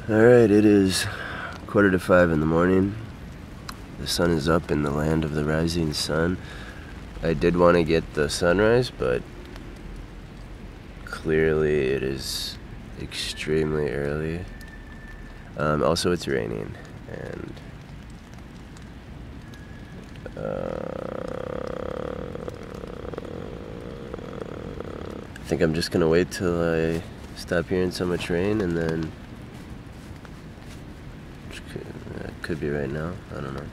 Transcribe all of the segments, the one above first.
Alright, it is 4:45 in the morning. The sun is up in the land of the rising sun. I did want to get the sunrise, but clearly it is extremely early. Also, it's raining, and I think I'm just gonna wait till I stop hearing so much rain, and then it could be right now, I don't know.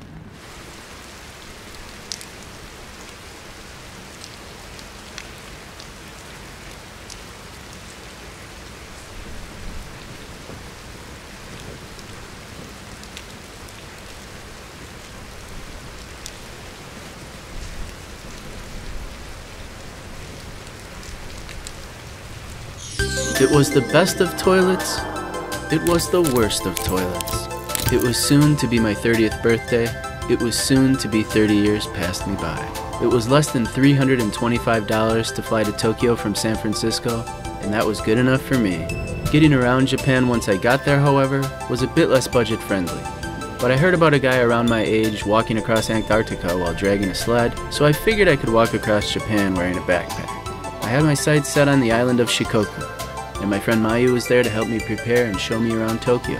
It was the best of toilets. It was the worst of toilets. It was soon to be my 30th birthday. It was soon to be 30 years passed me by. It was less than $325 to fly to Tokyo from San Francisco, and that was good enough for me. Getting around Japan once I got there, however, was a bit less budget friendly. But I heard about a guy around my age walking across Antarctica while dragging a sled, so I figured I could walk across Japan wearing a backpack. I had my sights set on the island of Shikoku, and my friend Mayu was there to help me prepare and show me around Tokyo.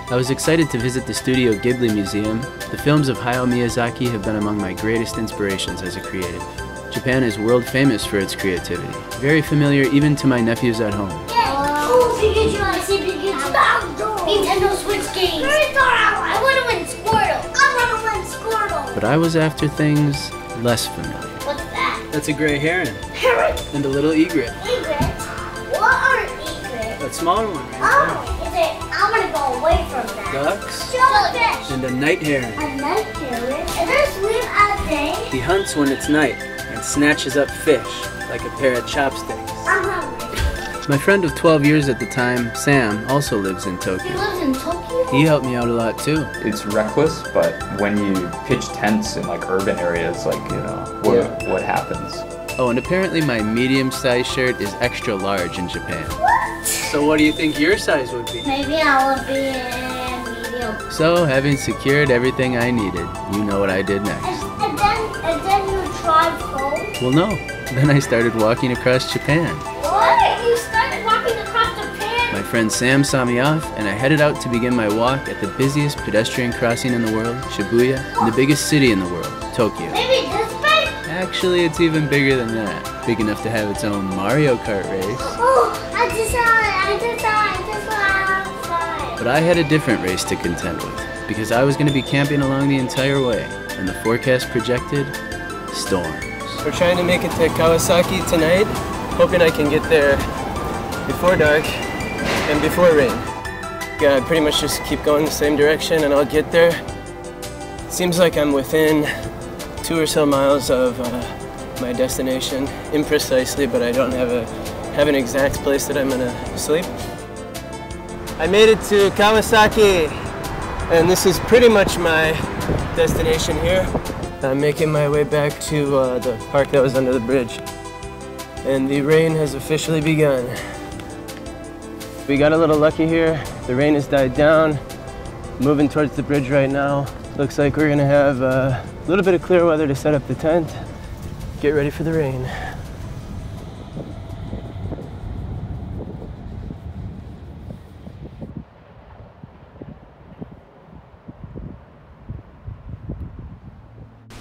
I was excited to visit the Studio Ghibli Museum. The films of Hayao Miyazaki have been among my greatest inspirations as a creative. Japan is world famous for its creativity, very familiar even to my nephews at home. Oh, Pikachu, I see Pikachu. Nintendo Switch games. I want to win Squirtle. I want to win Squirtle. But I was after things less familiar. What's that? That's a gray heron. Heron? And a little egret. Egret? What are egrets? A smaller one, right? Oh, is it? I want to go away from that. Ducks. Jellyfish. And a night heron. A night heron? Is there sleep at day? He hunts when it's night and snatches up fish like a pair of chopsticks. I'm hungry. My friend of 12 years at the time, Sam, also lives in He Tokyo. lives in Tokyo? He helped me out a lot too. It's reckless, but when you pitch tents in like urban areas, like, you know, what happens? Oh, and apparently my medium-sized shirt is extra large in Japan. What? So what do you think your size would be? Maybe I would be medium. So, having secured everything I needed, you know what I did next. And then you tried home? Well, no. Then I started walking across Japan. What? You started walking across Japan? My friend Sam saw me off, and I headed out to begin my walk at the busiest pedestrian crossing in the world, Shibuya, and the biggest city in the world, Tokyo. Maybe this big? Actually, it's even bigger than that. Big enough to have its own Mario Kart race. Oh, I just saw it outside. But I had a different race to contend with, because I was going to be camping along the entire way, and the forecast projected storms. We're trying to make it to Kawasaki tonight, hoping I can get there before dark and before rain. Yeah, pretty much just keep going the same direction and I'll get there. It seems like I'm within 2 or so miles of my destination, imprecisely, but I don't have an exact place that I'm gonna sleep. I made it to Kawasaki, and this is pretty much my destination here. I'm making my way back to the park that was under the bridge, and the rain has officially begun. We got a little lucky here. The rain has died down. Moving towards the bridge right now. Looks like we're gonna have a little bit of clear weather to set up the tent. Get ready for the rain.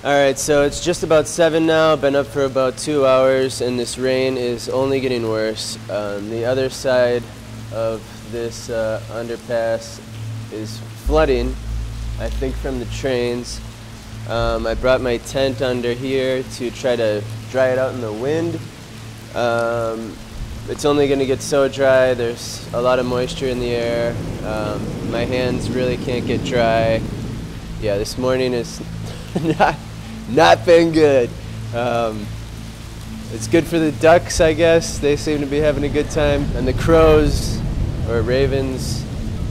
Alright, so it's just about 7 now, been up for about 2 hours, and this rain is only getting worse. The other side of this underpass is flooding, I think from the trains. I brought my tent under here to try to dry it out in the wind. It's only going to get so dry, there's a lot of moisture in the air. My hands really can't get dry. Yeah, this morning is not been good. It's good for the ducks, I guess. They seem to be having a good time. And the crows, or ravens.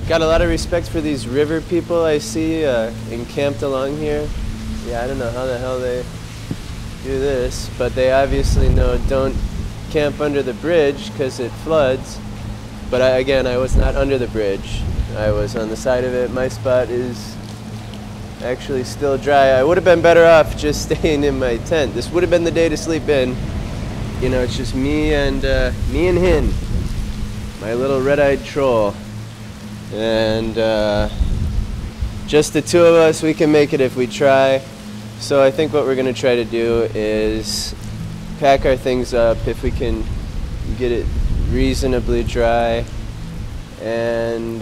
Got a lot of respect for these river people I see encamped along here. Yeah, I don't know how the hell they do this, but they obviously know don't camp under the bridge because it floods. But again, I was not under the bridge. I was on the side of it. My spot is actually still dry. I would have been better off just staying in my tent. This would have been the day to sleep in. You know, it's just me and Hin, my little red-eyed troll. And just the two of us, we can make it if we try. So I think what we're gonna try to do is pack our things up if we can get it reasonably dry, and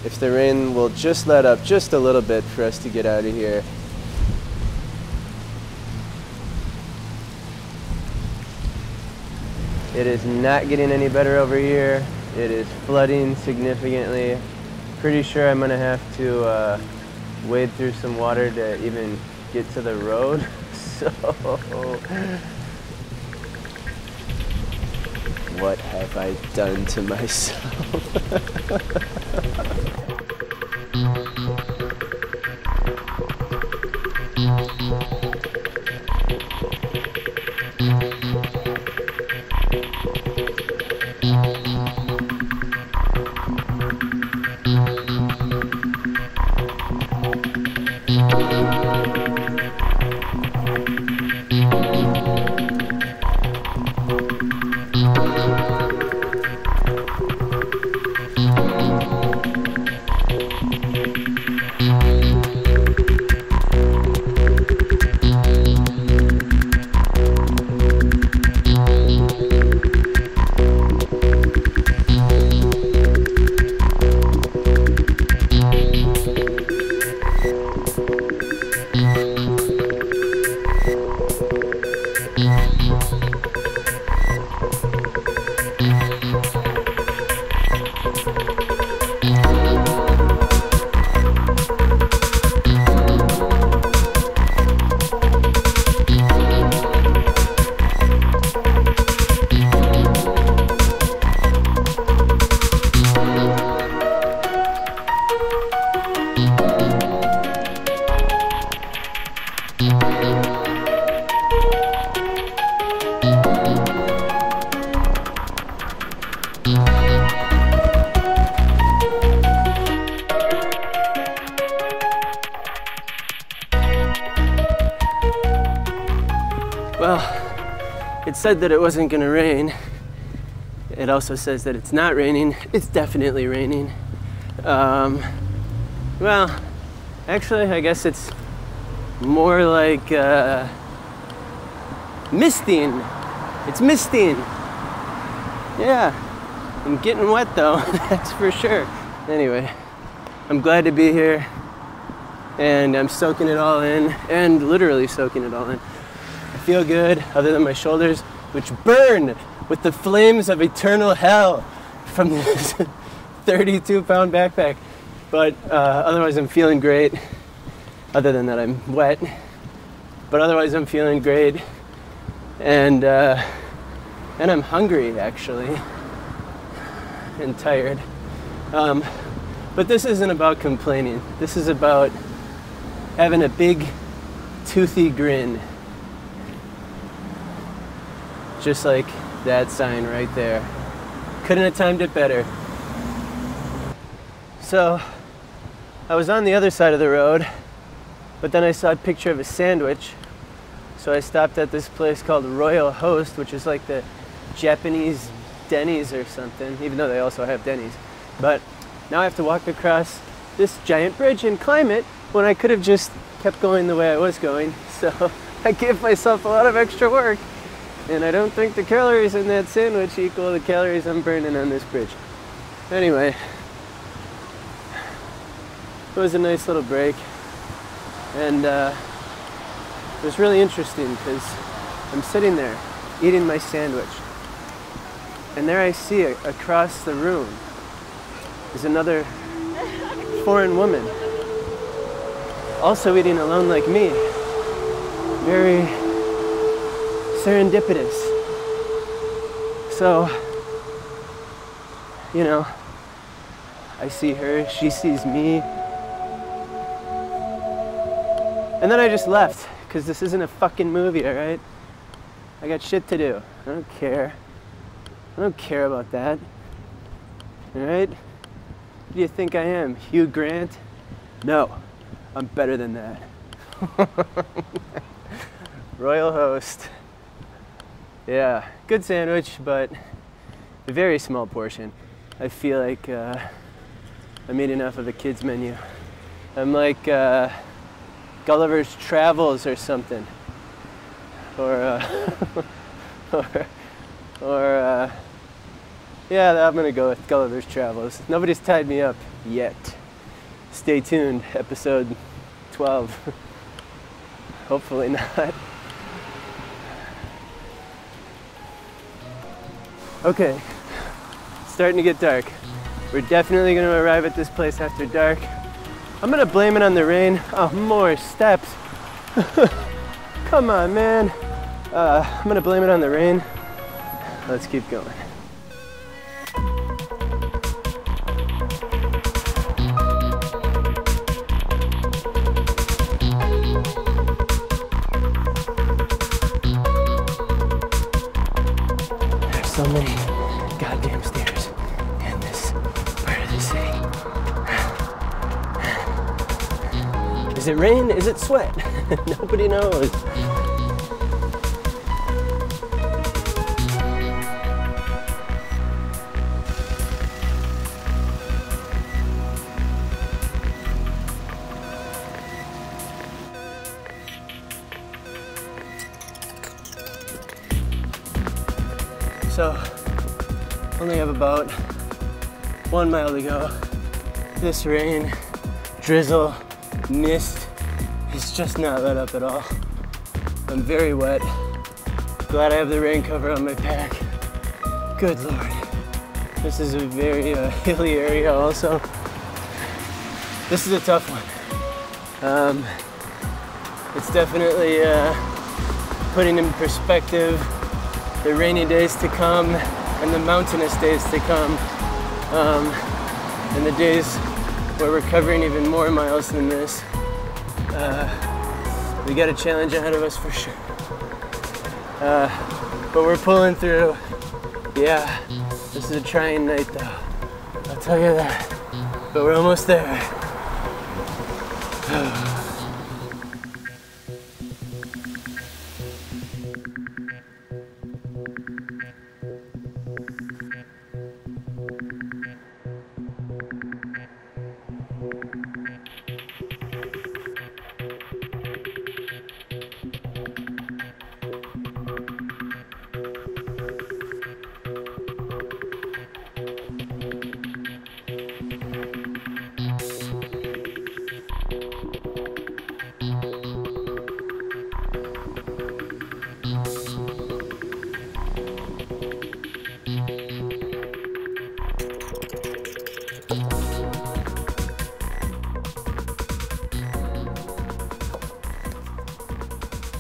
if the rain will just let up just a little bit for us to get out of here. It is not getting any better over here. It is flooding significantly. Pretty sure I'm gonna have to wade through some water to even get to the road. So what have I done to myself? Well, it said that it wasn't gonna rain. It also says that it's not raining. It's definitely raining. Well, actually, I guess it's more like misting. It's misting. Yeah, I'm getting wet though, that's for sure. Anyway, I'm glad to be here, and I'm soaking it all in, and literally soaking it all in. I feel good, other than my shoulders, which burn with the flames of eternal hell from this 32-pound backpack. But otherwise I'm feeling great, other than that I'm wet. But otherwise I'm feeling great, and I'm hungry actually, and tired. But this isn't about complaining. This is about having a big, toothy grin. Just like that sign right there. Couldn't have timed it better. So, I was on the other side of the road, but then I saw a picture of a sandwich. So I stopped at this place called Royal Host, which is like the Japanese Denny's or something, even though they also have Denny's. But now I have to walk across this giant bridge and climb it when I could have just kept going the way I was going. So I gave myself a lot of extra work. And I don't think the calories in that sandwich equal the calories I'm burning on this bridge. Anyway, it was a nice little break. And it was really interesting because I'm sitting there eating my sandwich. And there I see across the room is another foreign woman, also eating alone like me. Very serendipitous. So, you know, I see her, she sees me. And then I just left, because this isn't a fucking movie, alright? I got shit to do. I don't care. I don't care about that. Alright? Who do you think I am? Hugh Grant? No, I'm better than that. Royal Host. Yeah, good sandwich, but a very small portion. I feel like I'm eating enough of a kid's menu. I'm like Gulliver's Travels or something. Or yeah, I'm gonna go with Gulliver's Travels. Nobody's tied me up yet. Stay tuned, episode 12. Hopefully not. Okay, starting to get dark. We're definitely gonna arrive at this place after dark. I'm gonna blame it on the rain. Oh, more steps. Come on, man. I'm gonna blame it on the rain. Let's keep going. There's so many goddamn stairs in this part of the city. Is it rain? Is it sweat? Nobody knows. So, only have about 1 mile to go. This rain, drizzle, mist is just not let up at all. I'm very wet. Glad I have the rain cover on my pack. Good Lord. This is a very hilly area also. This is a tough one. It's definitely putting in perspective the rainy days to come and the mountainous days to come, and the days where we're covering even more miles than this. We got a challenge ahead of us for sure. But we're pulling through. Yeah, this is a trying night though, I'll tell you that. But we're almost there.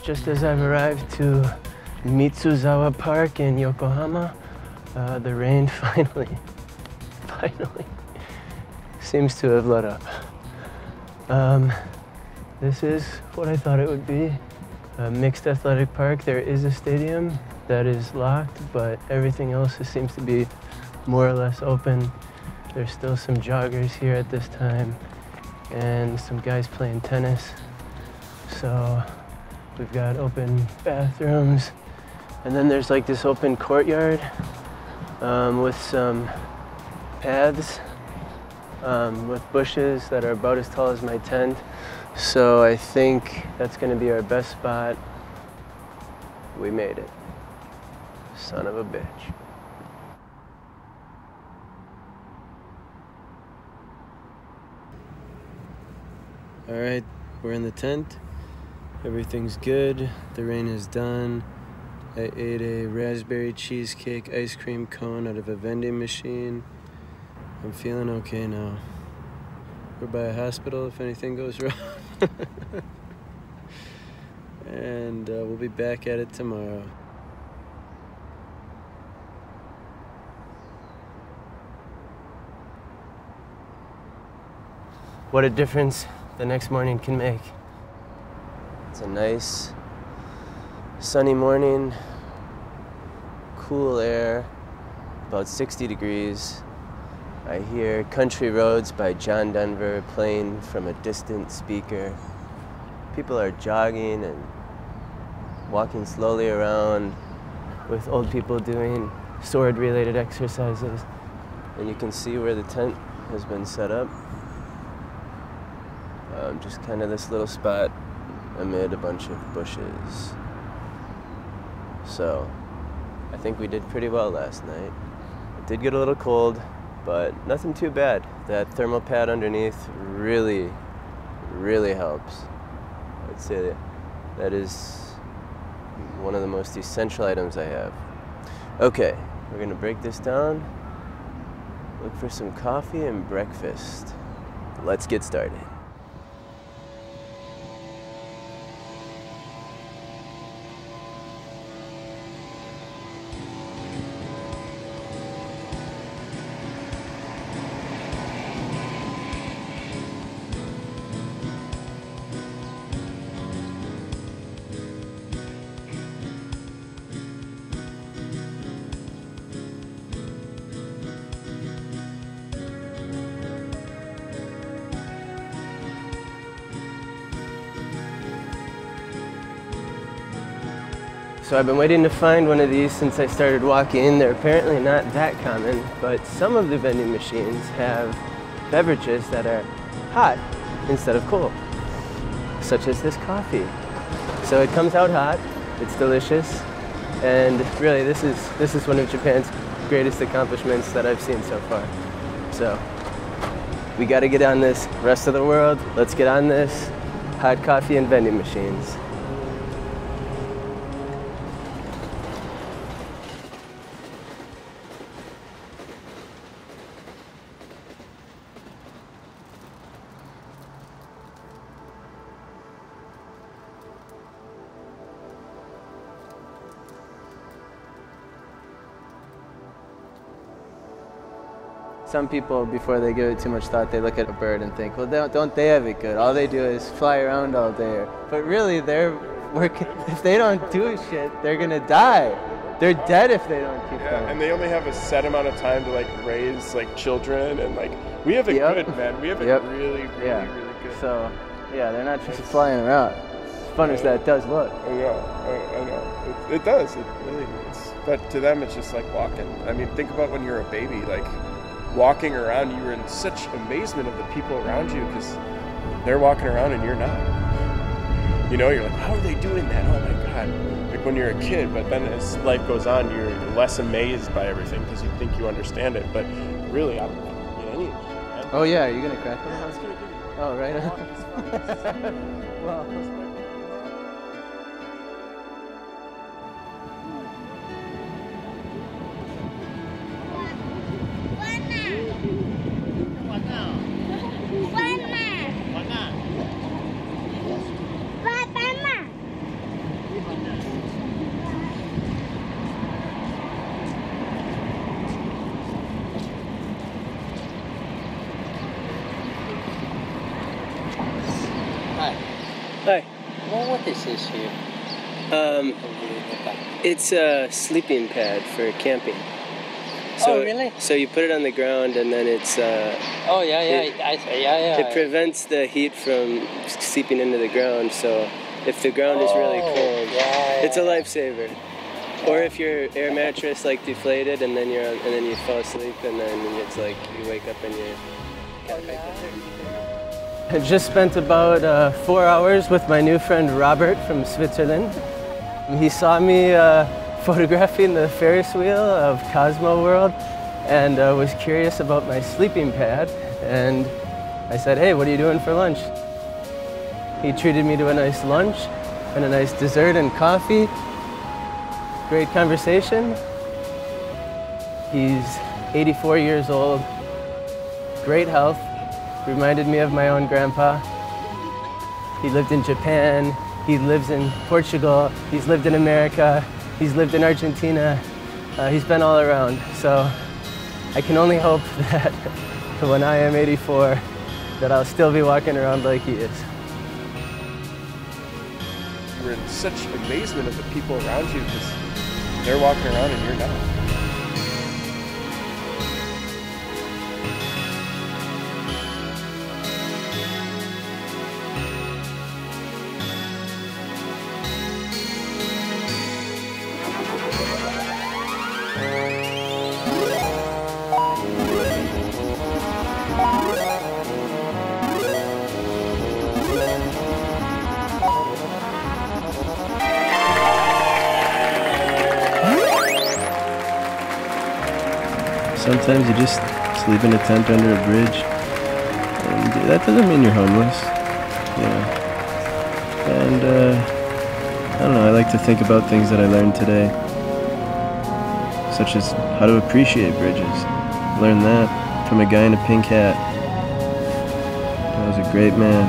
Just as I've arrived to Mitsuzawa Park in Yokohama, the rain finally seems to have let up. This is what I thought it would be, a mixed athletic park. There is a stadium that is locked, but everything else seems to be more or less open. There's still some joggers here at this time and some guys playing tennis. So we've got open bathrooms, and then there's like this open courtyard with some paths with bushes that are about as tall as my tent. So I think that's gonna be our best spot. We made it. Son of a bitch. All right, we're in the tent. Everything's good. The rain is done. I ate a raspberry cheesecake ice cream cone out of a vending machine. I'm feeling okay now. We're by a hospital if anything goes wrong. And we'll be back at it tomorrow. What a difference the next morning can make. It's a nice sunny morning, cool air, about 60 degrees. I hear Country Roads by John Denver playing from a distant speaker. People are jogging and walking slowly around with old people doing sword-related exercises. And you can see where the tent has been set up. Just kind of this little spot amid a bunch of bushes. So, I think we did pretty well last night. It did get a little cold, but nothing too bad. That thermal pad underneath really, really helps. I'd say that is one of the most essential items I have. Okay, we're gonna break this down, look for some coffee and breakfast. Let's get started. So I've been waiting to find one of these since I started walking. They're apparently not that common, but some of the vending machines have beverages that are hot instead of cold, such as this coffee. So it comes out hot, it's delicious, and really this is one of Japan's greatest accomplishments that I've seen so far. So we gotta get on this. Rest of the world, let's get on this. Hot coffee and vending machines. Some people, before they give it too much thought, they look at a bird and think, well, don't they have it good? All they do is fly around all day. But really, they're working. If they don't do shit, they're gonna die. They're dead if they don't keep going. And they only have a set amount of time to like raise like children, and like we have it good, man. We have it really good. So yeah, they're not just flying around. As fun as that does look. I know. It does. It really is. But to them, it's just like walking. I mean, think about when you're a baby, like. Walking around, you were in such amazement of the people around you because they're walking around and you're not. You know, you're like, how are they doing that? Oh my God. Like when you're a kid, but then as life goes on, you're less amazed by everything because you think you understand it. But really, I don't get any of it, man. Oh yeah, are you going to crack them? I was going to give you. Oh, right on. Well, Hi. Well, what is this here? It's a sleeping pad for camping. So, oh, really? So you put it on the ground and then it's... oh, yeah. It prevents the heat from seeping into the ground, so if the ground is really cold, it's a lifesaver. Or if your air mattress like deflated and then you fall asleep and then it's like you wake up and you're kind of back up there. I just spent about 4 hours with my new friend Robert from Switzerland. He saw me photographing the Ferris wheel of Cosmo World and was curious about my sleeping pad. And I said, hey, what are you doing for lunch? He treated me to a nice lunch and a nice dessert and coffee. Great conversation. He's 84 years old, great health. Reminded me of my own grandpa. He lived in Japan, he lives in Portugal, he's lived in America, he's lived in Argentina, he's been all around. So I can only hope that when I am 84, that I'll still be walking around like he is. We're in such amazement of the people around you because they're walking around and you're not. Sometimes you just sleep in a tent under a bridge, and that doesn't mean you're homeless, you know. And I don't know, I like to think about things that I learned today, such as how to appreciate bridges. Learned that from a guy in a pink hat. That was a great man.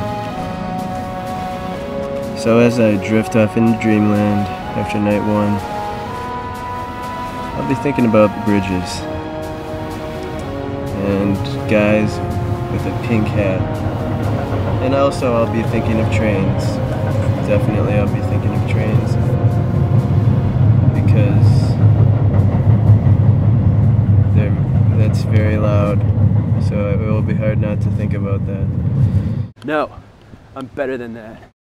So as I drift off into dreamland after night one, I'll be thinking about bridges and guys with a pink hat. And also I'll be thinking of trains. Definitely I'll be thinking of trains. Because that's very loud. So it will be hard not to think about that. No, I'm better than that.